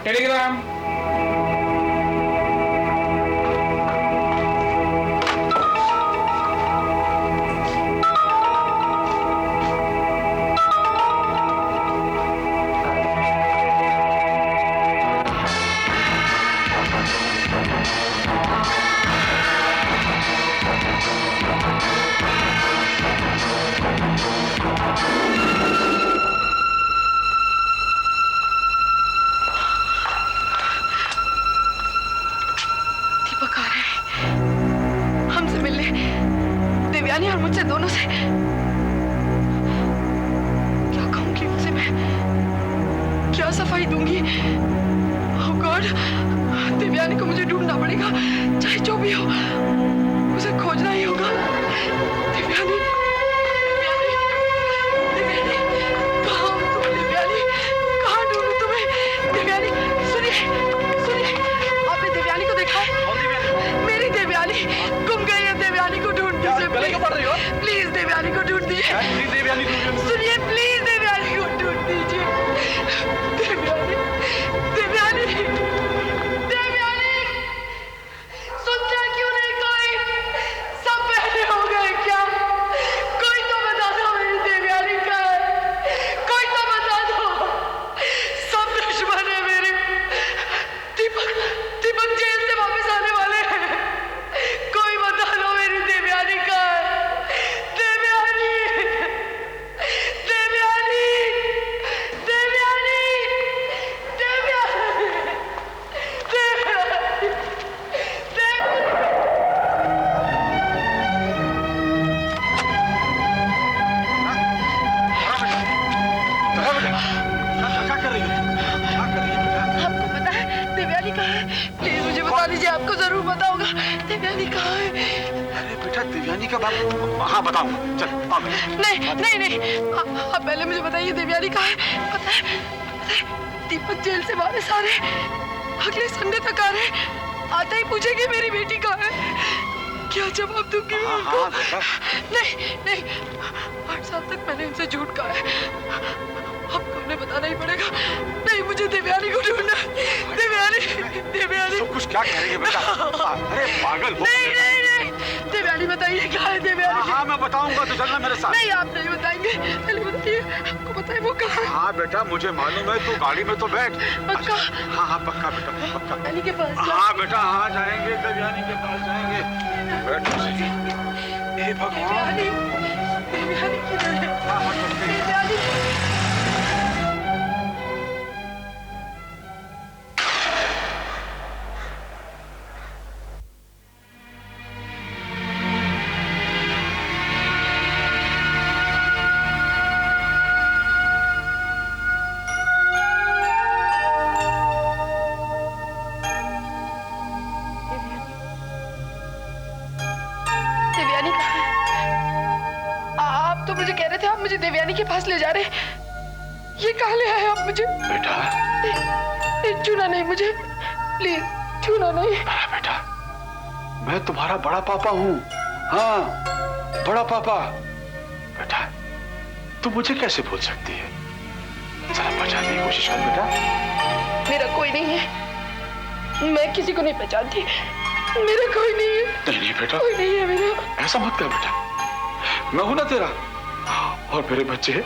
Telegram. Devyani और मुझसे दोनों से क्या कहूंगी उनसे मैं, क्या सफाई दूंगी? ओह गॉड, देवयानी को मुझे ढूंढना पड़ेगा, चाहे जो भी हो उसे खोजना ही होगा। देवयानी, देवयानी, देवयानी, कहाँ हो तुम? देवयानी, कहाँ ढूंढूं तुम्हें? देवयानी, सुनिए, सुनिए, आपने देवयानी को देखा है? मेरी देवयानी गुम गई है। देवयानी को ढूंढ दीजिए प्लीज, देवयानी को ढूंढ दीजिए। सुनिए प्लीज, देवयानी को ढूंढ दीजिए। देवयानी, देवयानी, देवयानी, सुनता क्यों नहीं कोई? सब पहले हो गए क्या? कोई तो बता दो मेरी देवयानी का है, कोई तो बता दो। सब दुश्मन है मेरे। दीपक, दीपक जेल से वापस आने वाले हैं, कोई बता दो मेरी देवयानी का है। देवयानी, देवयानी, देवयानी, देवयानी, देवयानी, क्या कर रही है? क्या कर रही है बेटा? आपको पता है देवयानी कहाँ है? प्लीज मुझे बता दीजिए, आपको जरूर पता होगा देवयानी कहाँ है। अरे बेटा, देवयानी का बाप। हाँ बताऊंगा, चल आओ। नहीं नहीं नहीं, आप पहले मुझे बताइए देवयानी कहाँ है? पता है दीपक जेल से वापस आ रहे, अगले संडे तक आ रहे, आते ही पूछेंगे मेरी बेटी कहाँ है। क्या जवाब दूंगी मैं उनको? नहीं नहीं, 8 साल तक मैंने इनसे झूठ कहा है, अब उन्हें बताना ही पड़ेगा। नहीं, मुझे देवयानी को ढूंढना है। देवयानी, देवयानी। सब कुछ क्या करेंगे बेटा? अरे पागल हो। नहीं नहीं नहीं, देवयानी बताइए कहाँ है देवयानी? हाँ मैं बताऊंगा, तो चलना मेरे साथ। नहीं, आप नहीं बताएंगे, पहले बताइए, आपको पता है वो कहाँ है? हाँ बेटा, मुझे मालूम है, तू गाड़ी में तो बैठ। पक्का? हाँ हाँ पक्का बेटा, पक्का। देवयानी के पास? हाँ बेटा, हाँ जाएंगे, देवयानी के पास जाएंगे। बैठ सही। हे भगवान, देवयानी, देवयानी किधर है? देवयानी। देवयानी कहाँ है? आप तो मुझे कह रहे थे आप मुझे देवयानी के पास ले जा रहे, ये कहाँ ले आए आप मुझे? बेटा, नहीं, छूना नहीं मुझे, प्लीज छूना नहीं। बेटा, मैं तुम्हारा बड़ा पापा हूँ। हाँ, बड़ा पापा। बेटा, तू मुझे कैसे भूल सकती है? जरा पहचानने की कोशिश कर बेटा। मेरा कोई नहीं है, मैं किसी को नहीं पहचानती, मेरा कोई नहीं है। नहीं नहीं बेटा, कोई नहीं है मेरा। ऐसा मत कर बेटा, मैं हूं ना तेरा, और मेरे बच्चे,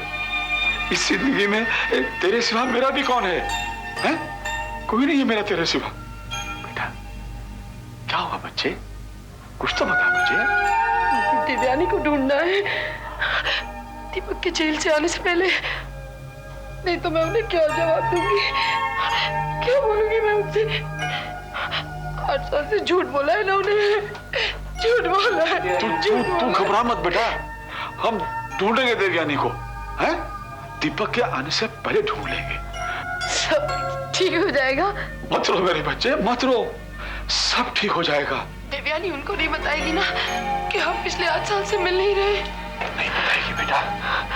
इस जिंदगी में तेरे सिवा मेरा भी कौन है? हैं? कोई नहीं है मेरा तेरे सिवा। बेटा, क्या हुआ बच्चे? कुछ तो बता मुझे। देवयानी को ढूंढना है, दीपक के जेल से आने से पहले, नहीं तो मैं उन्हें क्या जवाब दूंगी, क्या बोलूंगी मैं उनसे? 8 साल से झूठ बोला है ना उन्हें, झूठ बोला है। तू घबरा मत बेटा, हम ढूंढेंगे देवयानी को, हैं? दीपक के आने से पहले ढूंढ लेंगे। सब ठीक हो जाएगा। मत रो मेरे बच्चे, मत रो, सब ठीक हो जाएगा। देवयानी उनको नहीं बताएगी ना कि हम पिछले 8 साल से मिल नहीं रहे? नहीं बताएगी बेटा,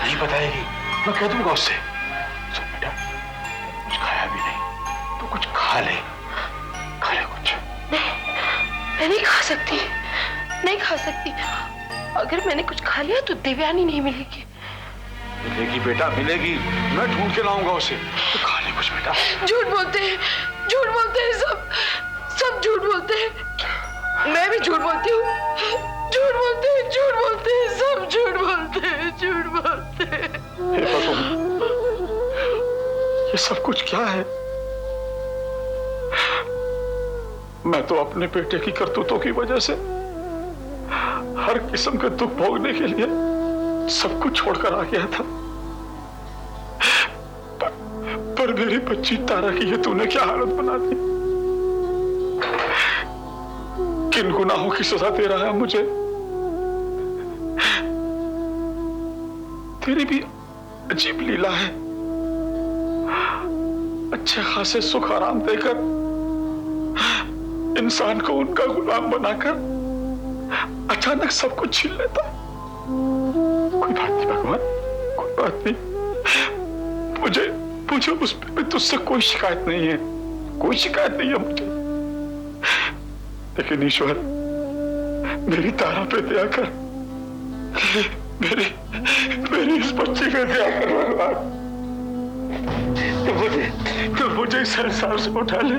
नहीं बताएगी, मैं कह दूंगा उससे। सुन बेटा, कुछ खाया भी नहीं, तो कुछ खा ले, खा ले कुछ। मैं नहीं खा सकती, नहीं खा सकती। अगर मैंने कुछ खा लिया तो देवयानी नहीं मिलेगी। मिलेगी बेटा, मिलेगी। मैं ढूंढ के लाऊंगा उसे। तो खा ले कुछ बेटा। झूठ बोलते हैं सब झूठ बोलते हैं। मैं भी झूठ बोलती हूँ। झूठ बोलते हैं सब झूठ बोलते हैं। हे भगवान, ये सब कुछ क्या है? मैं तो अपने बेटे की करतूतों की वजह से हर किस्म के दुख भोगने के लिए सब कुछ छोड़कर आ गया था। पर मेरी बच्ची तारा की ये तूने क्या हालत बना दी? किन गुनाहों की सजा दे रहा है मुझे? तेरी भी अजीब लीला है। अच्छे खासे सुख आराम देकर इंसान को उनका गुलाम बनाकर अचानक सब कुछ छीन लेता। कोई बात नहीं भगवान, कोई बात नहीं। मुझे उस पे तुझसे कोई शिकायत नहीं है, कोई शिकायत नहीं है मुझे। लेकिन ईश्वर, मेरी तारा पे दया कर, मेरी इस बच्ची पे दया कर भगवान। तो मुझे इस संसार से उठा ले।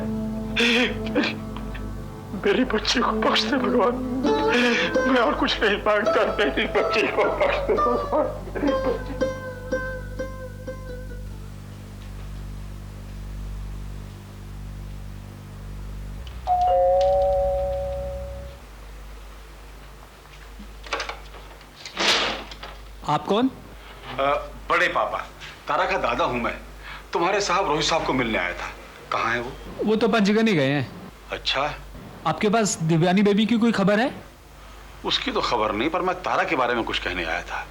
मेरी बच्ची को बख्श दे भगवान। मैं और कुछ नहीं मांगता। मेरी बच्ची को बख्श दे भगवान, मेरी बच्ची। आप कौन? बड़े पापा, तारा का दादा हूं मैं। तुम्हारे साहब रोहित साहब को मिलने आया था। कहाँ है वो? वो तो पंचगनी गए हैं। अच्छा, आपके पास दिव्यानी बेबी की कोई खबर है? उसकी तो खबर नहीं, पर मैं तारा के बारे में कुछ कहने आया था।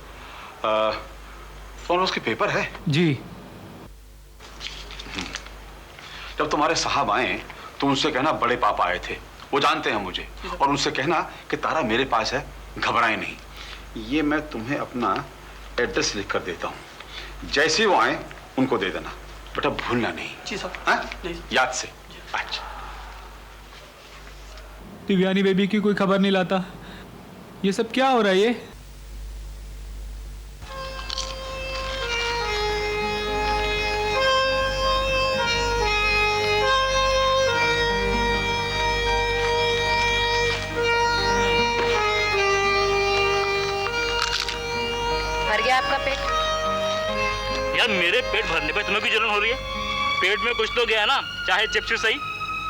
तो उसके पेपर है? जी। जब तुम्हारे साहब आए तो उनसे कहना बड़े पापा आए थे, वो जानते हैं मुझे। और उनसे कहना कि तारा मेरे पास है, घबराए नहीं। ये मैं तुम्हें अपना एड्रेस लिख कर देता हूँ। जैसे वो आए उनको दे देना बेटा, भूलना नहीं। जी साहब। हाँ? याद से। अच्छा। दिव्यानी बेबी की कोई खबर नहीं लाता। ये सब क्या हो रहा है? ये भर गया आपका पेट? यार मेरे पेट भरने पे तुम्हें क्यों जलन हो रही है? पेट में कुछ तो गया ना, चाहे चिप्स सही।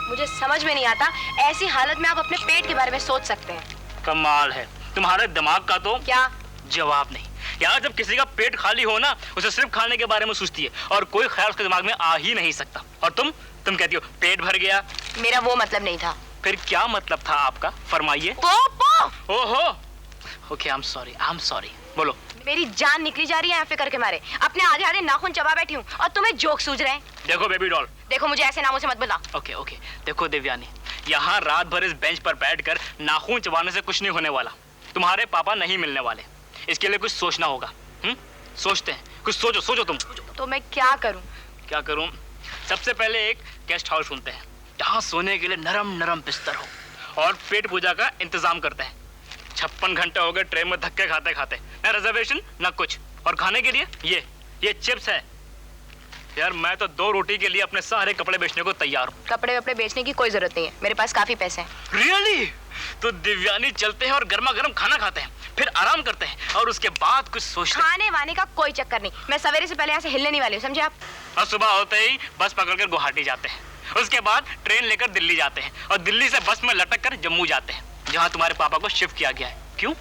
मुझे समझ में नहीं आता, ऐसी हालत में आप अपने पेट के बारे में सोच सकते हैं। कमाल है तुम्हारे दिमाग का तो। क्या जवाब नहीं यार। जब किसी का पेट खाली हो ना, उसे सिर्फ खाने के बारे में सोचती है और कोई ख्याल उसके दिमाग में आ ही नहीं सकता। और तुम कहती हो पेट भर गया। मेरा वो मतलब नहीं था। फिर क्या मतलब था आपका? फरमाइए। ओहो, ओके, आई एम सॉरी। बोलो। मेरी जान निकली जा रही है यहाँ फिक्र के मारे। अपने आधे आधे नाखून चबा बैठी हूँ और तुम्हें जोक सूझ रहे हैं। देखो बेबी डॉल, देखो मुझे ऐसे नामों से मत बुला। ओके। देखो दिव्यानी, यहाँ रात भर इस बेंच पर बैठकर नाखून चबाने से कुछ नहीं होने वाला। तुम्हारे पापा नहीं मिलने वाले, इसके लिए कुछ सोचना होगा। सोचते हैं, कुछ सोचो तुम। तो मैं क्या करूँ? क्या करूँ? सबसे पहले एक गेस्ट हाउस ढूंढते हैं जहाँ सोने के लिए नरम बिस्तर हो, और पेट पूजा का इंतजाम करते हैं। 56 घंटे हो गए ट्रेन में धक्के खाते खाते, ना रिजर्वेशन ना कुछ। और खाने के लिए ये चिप्स है। यार मैं तो 2 रोटी के लिए अपने सारे कपड़े बेचने को तैयार हूँ। कपड़े वपड़े बेचने की कोई जरूरत नहीं है, मेरे पास काफी पैसे हैं। रियली? तो दिव्यानी चलते हैं और गर्मा गर्म खाना खाते हैं, फिर आराम करते हैं और उसके बाद कुछ सोचते हैं। खाने वाने का कोई चक्कर नहीं, मैं सवेरे से पहले यहाँ से हिलने नहीं वाली हूँ, समझे आप? और सुबह होते ही बस पकड़कर गुवाहाटी जाते हैं, उसके बाद ट्रेन लेकर दिल्ली जाते हैं और दिल्ली से बस में लटक कर जम्मू जाते हैं, जहाँ तुम्हारे पापा को शिफ्ट किया गया है। क्यों?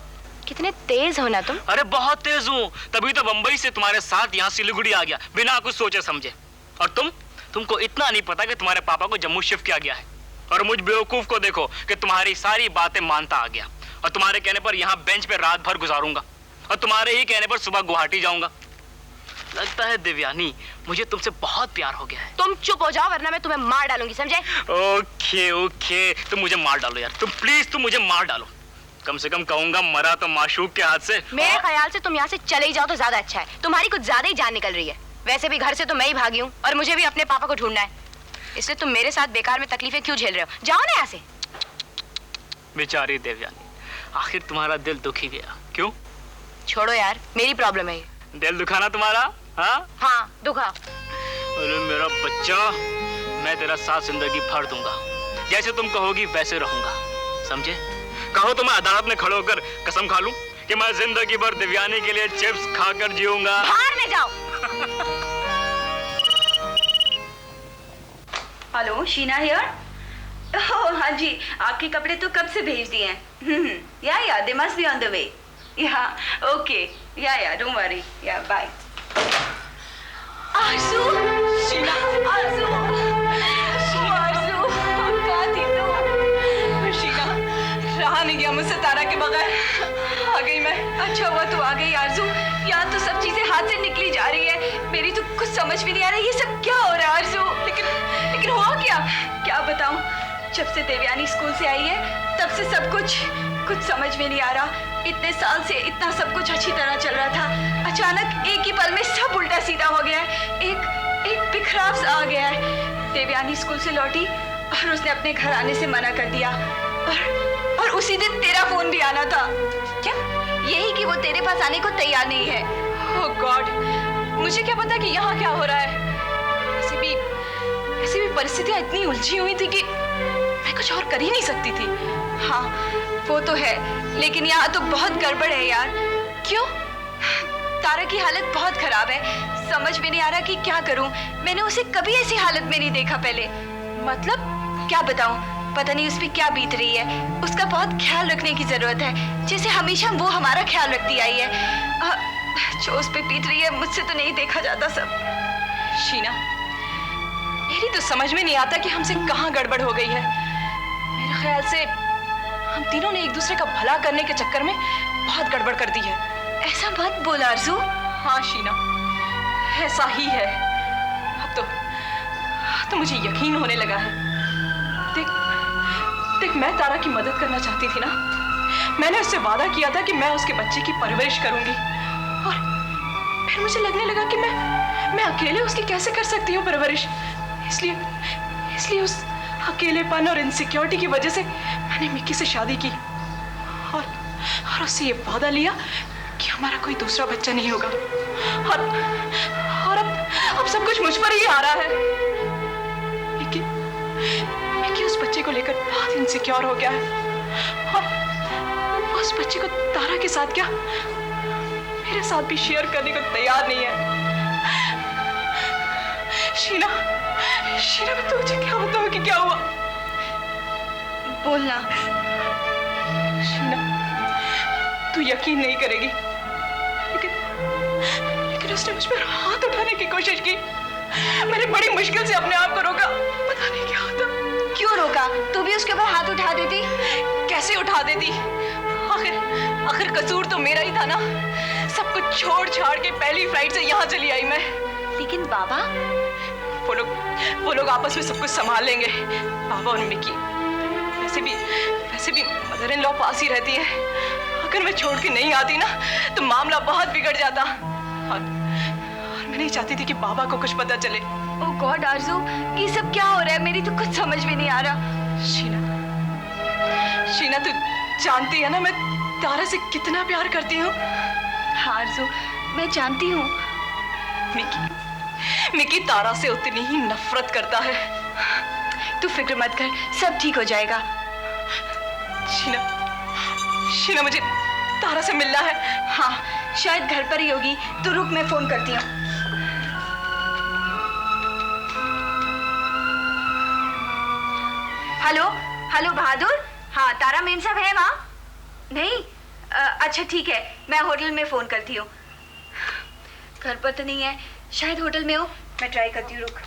कितने तेज हो ना तुम। अरे बहुत तेज हूँ, तभी तो बंबई से तुम्हारे साथ यहाँ सिलीगुड़ी आ गया बिना कुछ सोचे समझे। और तुमको इतना नहीं पता कि तुम्हारे पापा को जम्मू शिफ्ट किया गया है। और मुझ बेवकूफ को देखो कि तुम्हारी सारी बातें मानता आ गया, और तुम्हारे कहने पर यहाँ बेंच पे रात भर गुजारूंगा, और तुम्हारे ही कहने पर सुबह गुवाहाटी जाऊंगा। लगता है दिव्यानी मुझे तुमसे बहुत प्यार हो गया है। तुम चुप हो जाओ वरना मैं तुम्हें मार डालूंगी, समझे? ओके, तुम मुझे मार डालो यार, तुम प्लीज तुम मुझे मार डालो। कम से कम कहूंगा मरा तो माशूक के हाथ से। मेरे ख्याल से तुम यहाँ से चले ही जाओ तो ज्यादा अच्छा है, तुम्हारी कुछ ज्यादा ही जान निकल रही है। वैसे भी घर से तो मैं ही भागी हूँ और मुझे भी अपने पापा को ढूंढना है, इसलिए तुम मेरे साथ बेकार में तकलीफें क्यों झेल रहे हो? जाओ ना यहाँ से। बेचारी देवयानी, आखिर तुम्हारा दिल दुख ही गया। क्यों? छोड़ो यार, मेरी प्रॉब्लम है ये। दिल दुखाना तुम्हारा? हाँ हाँ दुखा। अरे मेरा बच्चा, मैं तेरा साथ जिंदगी भर दूंगा। जैसे तुम कहोगी वैसे रहूंगा, समझे? कहो तो मैं अदालत में खड़े होकर कसम खा लूं कि मैं जिंदगी भर दिव्यानी के लिए चिप्स खाकर जीऊंगा। बाहर में जाओ। Hello, Sheena here. ओह हाँ जी, आपके कपड़े तो कब से भेज दिए हैं। या they must be on the way. या ओके, या डोंट वरी, या बाय। आरज़ू, शीना, आरज़ू, आरज़ू, कहाँ थी तू? शीना, रहा नहीं गया मुझसे तारा के बगैर। आ गई मैं। अच्छा हुआ तू आ गई आरज़ू। यहाँ तो सब चीजें हाथ से निकली जा रही है। मेरी तो कुछ समझ भी नहीं आ रहा ये सब क्या हो रहा है आरज़ू। लेकिन हुआ क्या बताऊं? जब से देवयानी स्कूल से आई है तब से सब कुछ समझ में नहीं आ रहा। इतने साल से इतना सब कुछ अच्छी तरह चल रहा था, अचानक एक ही पल में सब उल्टा सीधा हो गया है। एक बिखराव सा आ गया है। देवयानी स्कूल से लौटी और उसने अपने घर आने से मना कर दिया और उसी दिन तेरा फोन भी आना था। क्या? यही कि वो तेरे पास आने को तैयार नहीं है। ओह गॉड, मुझे क्या पता कि यहाँ क्या हो रहा है। ऐसी भी परिस्थितियां इतनी उलझी हुई थी कि मैं कुछ और कर ही नहीं सकती थी। हाँ वो तो है, लेकिन यहाँ तो बहुत गड़बड़ है यार। क्यों? तारा की हालत बहुत खराब है। समझ में नहीं आ रहा कि क्या करूं। मैंने उसे कभी ऐसी हालत में नहीं देखा पहले। मतलब क्या बताऊं, पता नहीं उस पर क्या बीत रही है। उसका बहुत ख्याल रखने की जरूरत है, जैसे हमेशा वो हमारा ख्याल रखती आई है। जो उस पे बीत रही है मुझसे तो नहीं देखा जाता सब। शीना, मेरी तो समझ में नहीं आता कि हमसे कहाँ गड़बड़ हो गई है। मेरे ख्याल से हम तीनों ने एक दूसरे का भला करने के चक्कर में बहुत गड़बड़ कर दी है। ऐसा मत बोल आरज़ू। हाँ शीना, ऐसा ही है। अब तो मुझे यकीन होने लगा है। देख मैं तारा की मदद करना चाहती थी ना। मैंने उससे वादा किया था कि मैं उसके बच्चे की परवरिश करूंगी, और फिर मुझे लगने लगा कि मैं अकेले उसकी कैसे कर सकती हूँ परवरिश। इसलिए उस अकेलेपन और इनसिक्योरिटी की वजह से मैंने मिक्की से शादी की और उससे ये वादा लिया कि हमारा कोई दूसरा बच्चा नहीं होगा। और अब सब कुछ मुझ पर ही आ रहा है। मिक्की उस बच्चे को लेकर बहुत इनसिक्योर हो गया है, और उस बच्चे को तारा के साथ क्या मेरे साथ भी शेयर करने को तैयार नहीं है। शीना, मैं तुझे क्या बताऊं कि क्या हुआ? बोलना। शीना, तू यकीन नहीं करेगी, लेकिन उसने मुझ पर हाथ उठाने की कोशिश की। मैंने बड़ी मुश्किल से अपने आप को रोका। पता नहीं क्या होता। क्यों रोका? तू भी उसके ऊपर हाथ उठा देती। कैसे उठा देती? आखिर कसूर तो मेरा ही था ना। सब कुछ छोड़ छाड़ के पहली फ्लाइट से यहाँ चली आई मैं। लेकिन बाबा, वो लोग आपस में सब कुछ संभाल लेंगे, बाबा और मिक्की। वैसे भी मदर इन लॉ पास ही रहती है। अगर मैं छोड़ के नहीं आती ना तो मामला बहुत बिगड़ जाता, और मैं नहीं चाहती थी कि बाबा को कुछ पता चले। ओह गॉड आरज़ू, ये सब क्या हो रहा है? मेरी तो कुछ समझ में नहीं आ रहा। शीना, तू जानती है ना मैं तारा से कितना प्यार करती हूँ। हाँ आरज़ू, मैं जानती हूँ। मिक्की तारा से उतनी ही नफरत करता है। तू फिक्र मत कर, सब ठीक हो जाएगा। शीना, मुझे तारा से मिलना है। हाँ, शायद घर पर ही होगी। तू रुक, मैं फोन करती हूँ। हेलो बहादुर। हाँ, तारा मेम साहब है वहाँ? नहीं? अच्छा ठीक है, मैं होटल में फोन करती हूँ। घर पर तो नहीं है, शायद होटल में हो। मैं ट्राई करती हूँ, रुक।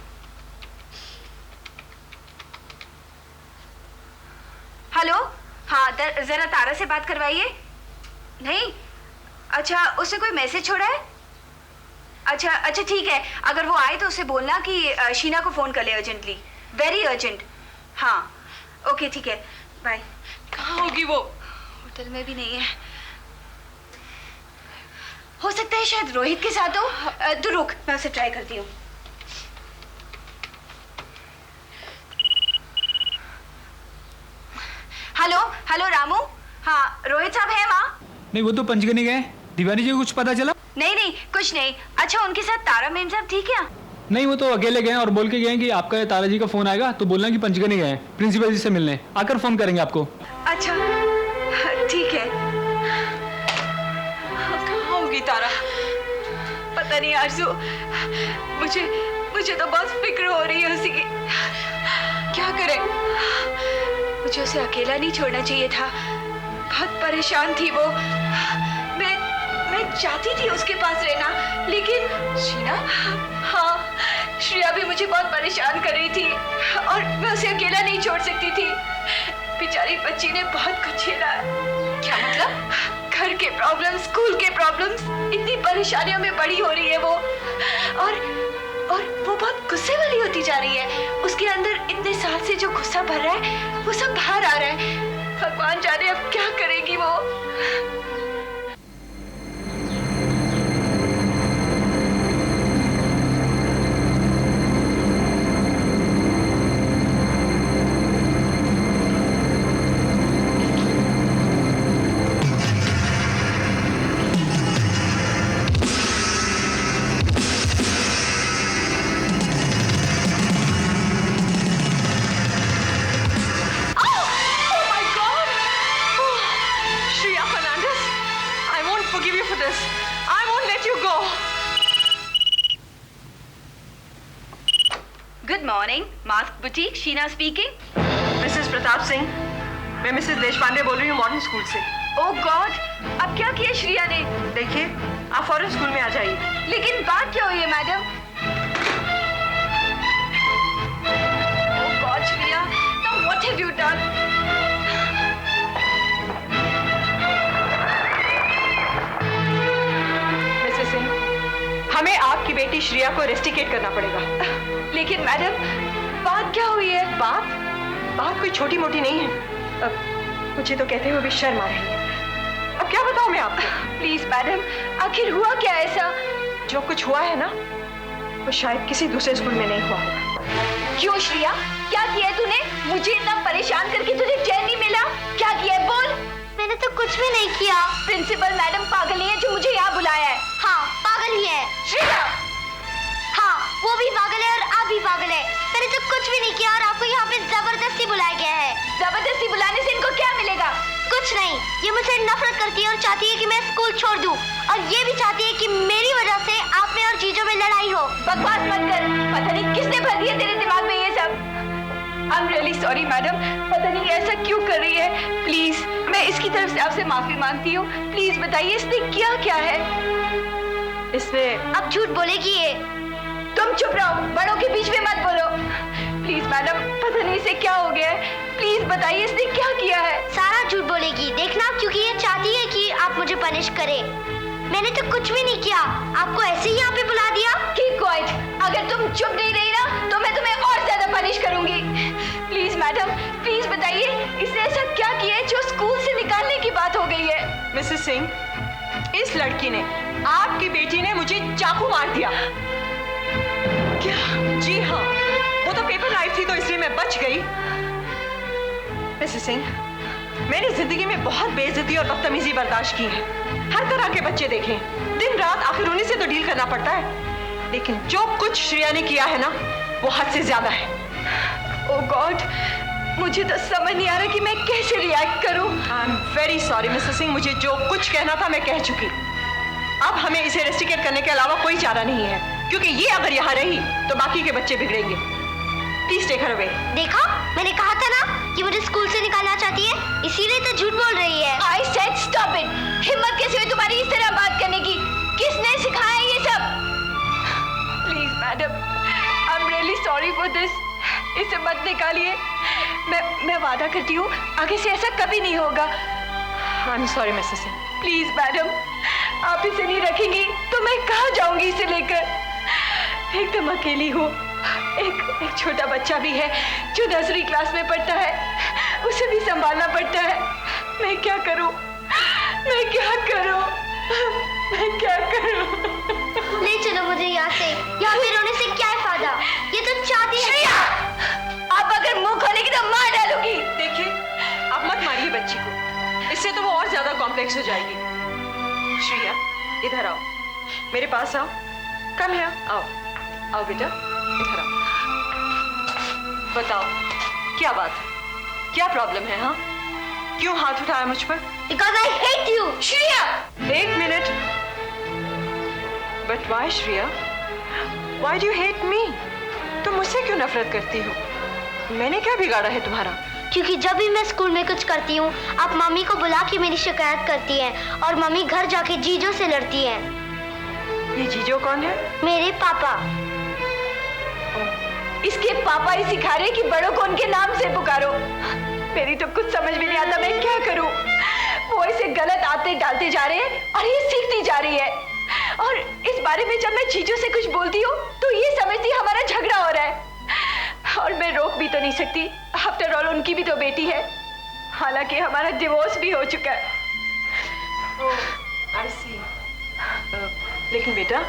हेलो, हाँ जरा तारा से बात करवाइए। नहीं? अच्छा, उसने कोई मैसेज छोड़ा है? अच्छा ठीक है, अगर वो आए तो उसे बोलना कि शीना को फोन कर ले अर्जेंटली, वेरी अर्जेंट। हाँ ओके ठीक है, बाय। कहाँ होगी वो? होटल में भी नहीं है। हो सकता है शायद रोहित के साथ हो। तू रुक, मैं उसे ट्राई करती हूँ। हेलो रामू। हाँ, रोहित साहब है वहाँ? नहीं, वो तो पंचगनी गए। दिवाली जी को कुछ पता चला? नहीं नहीं कुछ नहीं। अच्छा उनके साथ तारा मैम साहब थी क्या? नहीं, वो तो अकेले गए हैं और बोल के गए हैं कि आपका तारा जी का फोन आएगा तो बोलना कि पंचगनी गए हैं प्रिंसिपल जी से मिलने, आकर फोन करेंगे आपको। अच्छा ठीक है। कहाँ होगी तारा? पता नहीं आरज़ू, मुझे तो बहुत फिक्र हो रही है उसी की। क्या करे? मुझे उसे अकेला नहीं छोड़ना चाहिए था। बहुत परेशान थी वो। मैं चाहती थी उसके पास रहना, लेकिन शीना? हाँ, श्रेया भी मुझे बहुत परेशान कर रही थी और मैं उसे अकेला नहीं छोड़ सकती थी। बेचारी बच्ची ने बहुत कुछ झेला। क्या मतलब? घर के प्रॉब्लम्स, स्कूल के प्रॉब्लम्स, इतनी परेशानियों में बड़ी हो रही है वो। और वो बहुत गुस्से वाली होती जा रही है। उसके अंदर इतने साल से जो गुस्सा भर रहा है वो सब बाहर आ रहा है। भगवान जाने अब क्या करेगी वो। Good morning, mask boutique, Sheena speaking. Mrs Pratap Singh, मैं मिसेस देशपांडे बोल रही हूँ मॉडर्न स्कूल से। ओह गॉड, अब क्या किया श्रेया ने? देखिए, आप फौरन स्कूल में आ जाइए। लेकिन बात क्या हुई है madam? Oh God Shreya, now what have you done? Mrs Singh, हमें आपकी बेटी श्रेया को रेस्टिकेट करना पड़ेगा। लेकिन मैडम, बात क्या हुई है? बात कोई छोटी मोटी नहीं है। अब मुझे तो कहते हुए भी शर्म आ रही है। अब क्या बताऊं मैं आपको? प्लीज मैडम, आखिर हुआ क्या ऐसा? जो कुछ हुआ है ना, वो शायद किसी दूसरे स्कूल में नहीं हुआ होगा। क्यों श्रेया, क्या किया है तूने? मुझे इतना परेशान करके तुझे चैन नहीं मिला? क्या किया है बोल? मैंने तो कुछ भी नहीं किया। प्रिंसिपल मैडम पागल नहीं है जो मुझे यहाँ बुलाया है? हाँ, पागल ही है। श्रेया! हाँ, वो भी पागल है और आप भी पागल है। मैंने तो कुछ भी नहीं किया और आपको यहाँ पे जबरदस्ती बुलाया गया है। जबरदस्ती बुलाने से इनको क्या मिलेगा? कुछ नहीं, ये मुझसे नफरत करती है और चाहती है कि मैं स्कूल छोड़ दूं, और ये भी चाहती है कि मेरी वजह से आप में और जीजो में लड़ाई हो। बकवास मत कर, पता नहीं किसने भर दिया तेरे दिमाग में ये सब। I am really sorry madam, पता नहीं ऐसा क्यों कर रही है। प्लीज, मैं इसकी तरफ से आपसे माफी मांगती हूँ। प्लीज बताइए इसने किया क्या है? इसने अब झूठ बोलेगी ये। तुम चुप रहो, बड़ों के बीच में मत बोलो। प्लीज मैडम, पता नहीं इसे क्या हो गया है। प्लीज बताइए इसने क्या किया है? सारा झूठ बोलेगी, देखना, क्योंकि ये चाहती है कि आप मुझे पनिश करें। मैंने तो कुछ भी नहीं किया, आपको ऐसे ही यहाँ पे बुला दिया। कीप क्वाइट, अगर तुम चुप नहीं रही ना तो मैं तुम्हें और ज्यादा पनिश करूंगी। प्लीज मैडम, प्लीज बताइए इसने ऐसा क्या किया है जो स्कूल से निकालने की बात हो गई है? मिसेस सिंह, इस लड़की ने, आपकी बेटी ने मुझे चाकू मार दिया। क्या? जी हाँ, वो तो पेपर नाइफ थी तो इसलिए मैं बच गई। मिसेस सिंह, मैंने जिंदगी में बहुत बेइज्जती और बदतमीजी बर्दाश्त की है। हर तरह के बच्चे देखे, दिन रात, आखिर उन्हीं से तो डील करना पड़ता है। लेकिन जो कुछ श्रेया ने किया है ना, वो हद से ज्यादा है। ओह गॉड, मुझे तो समझ नहीं आ रहा कि मैं कैसे रिएक्ट करूं। I am very sorry Mrs Singh, मुझे जो कुछ कहना था मैं कह चुकी। अब हमें इसे रेस्टिकेट करने के अलावा कोई चारा नहीं है, क्योंकि ये अगर यहाँ रही तो बाकी के बच्चे बिगड़ेंगे। Please take her away. देखा, मैंने कहा था ना कि मुझे स्कूल से निकालना चाहती है, इसीलिए तो झूठ बोल रही है। I said stop it. हिम्मत कैसे हुई तुम्हारी इस तरह बात करने की? किसने सिखाया ये सब? Please madam, I am really sorry for this. इसे मत निकालिए। मैं वादा करती हूँ आगे से ऐसा कभी नहीं होगा। I am sorry Mrs Singh. Please madam, आप इसे नहीं रखेंगी तो मैं कहाँ जाऊंगी इसे लेकर? एकदम अकेली हूँ। एक छोटा बच्चा भी है जो नर्सरी क्लास में पढ़ता है, उसे भी संभालना पड़ता है। मैं क्या करूँ? मैं क्या करूँ? मैं क्या करूँ? ले चलो मुझे यहाँ से, यहाँ पे रोने से क्या है फायदा? ये तो चाहती है। श्रेया, आप अगर मुंह खोलेगी तो मार डालूंगी। देखिए, आप मत मारिए बच्ची को, इससे तो वो और ज्यादा कॉम्प्लेक्स हो जाएगी। श्रेया, इधर आओ। मेरे पास आओ, कम है, आओ आओ बेटा, इधर आओ। बताओ क्या बात है, क्या प्रॉब्लम है? हाँ, क्यों हाथ उठाया मुझ पर? Because I hate you. Shreya, एक minute. But why Shreya, why do you hate me? तुम मुझसे क्यों नफरत करती हो? मैंने क्या बिगाड़ा है तुम्हारा? क्योंकि जब भी मैं स्कूल में कुछ करती हूँ आप मम्मी को बुला के मेरी शिकायत करती हैं और मम्मी घर जाके जीजो से लड़ती हैं। ये जीजो कौन है? मेरे पापा। इसके पापा ही सिखा रहे कि बड़ों को उनके नाम से पुकारो। मेरी तो कुछ समझ में नहीं आता, मैं क्या करूं? वो इसे गलत आदतें डालते जा रहे हैं और ये सीखती जा रही है। और इस बारे में जब मैं जीजू से कुछ बोलती हूँ तो ये समझती हमारा झगड़ा हो रहा है, और मैं रोक भी तो नहीं सकती। आफ्टर ऑल उनकी भी तो बेटी है, हालांकि हमारा डिवोर्स भी हो चुका है। I see. लेकिन बेटा,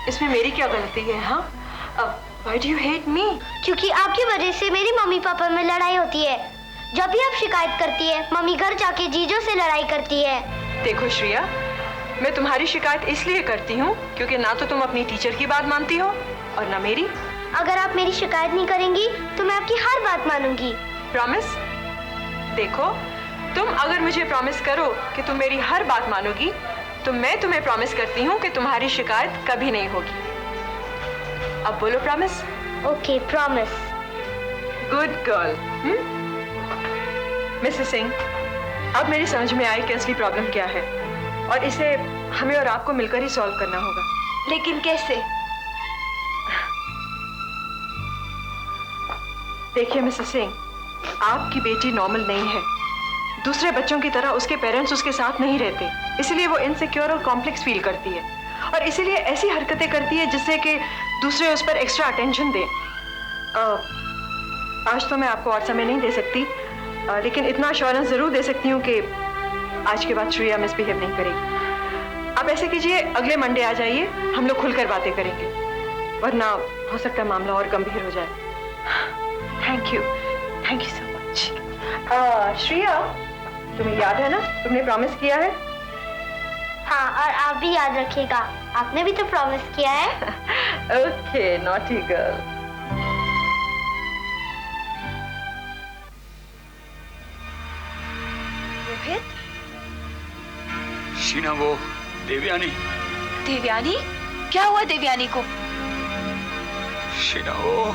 इसमें मेरी क्या गलती है? हाँ, Why do you hate me? क्योंकि आपकी वजह से मेरी मम्मी पापा में लड़ाई होती है। जब भी आप शिकायत करती है मम्मी घर जाके जीजो से लड़ाई करती है। देखो श्रेया, मैं तुम्हारी शिकायत इसलिए करती हूँ क्योंकि ना तो तुम अपनी टीचर की बात मानती हो और ना मेरी। अगर आप मेरी शिकायत नहीं करेंगी तो मैं आपकी हर बात मानूंगी। प्रॉमिस? देखो, तुम अगर मुझे प्रॉमिस करो कि तुम मेरी हर बात मानोगी तो मैं तुम्हें प्रॉमिस करती हूँ कि तुम्हारी शिकायत कभी नहीं होगी। अब बोलो promise. Okay, promise. Good girl. Mrs Singh, अब मेरी समझ में आई कि असली प्रॉब्लम क्या है और इसे हमें और आपको मिलकर ही सॉल्व करना होगा। लेकिन कैसे? देखिए मिसेस सिंह, आपकी बेटी नॉर्मल नहीं है। दूसरे बच्चों की तरह उसके पेरेंट्स उसके साथ नहीं रहते, इसलिए वो इनसिक्योर और कॉम्प्लेक्स फील करती है और इसीलिए ऐसी हरकतें करती है जिससे कि दूसरे उस पर एक्स्ट्रा अटेंशन दें। आज तो मैं आपको और समय नहीं दे सकती, लेकिन इतना अश्योरेंस जरूर दे सकती हूँ कि आज के बाद श्रेया मिसबिहेव नहीं करेगी। आप ऐसे कीजिए, अगले मंडे आ जाइए, हम लोग खुलकर बातें करेंगे, वरना हो सकता है मामला और गंभीर हो जाए। Thank you so much. Shreya, तुम्हें याद है ना, तुमने प्रॉमिस किया है? हाँ, और आप भी याद रखिएगा, आपने भी तो प्रॉमिस किया है। Okay, naughty girl. Rohit? Sheena, वो देवयानी। देवयानी? क्या हुआ देवयानी को? शीना, वो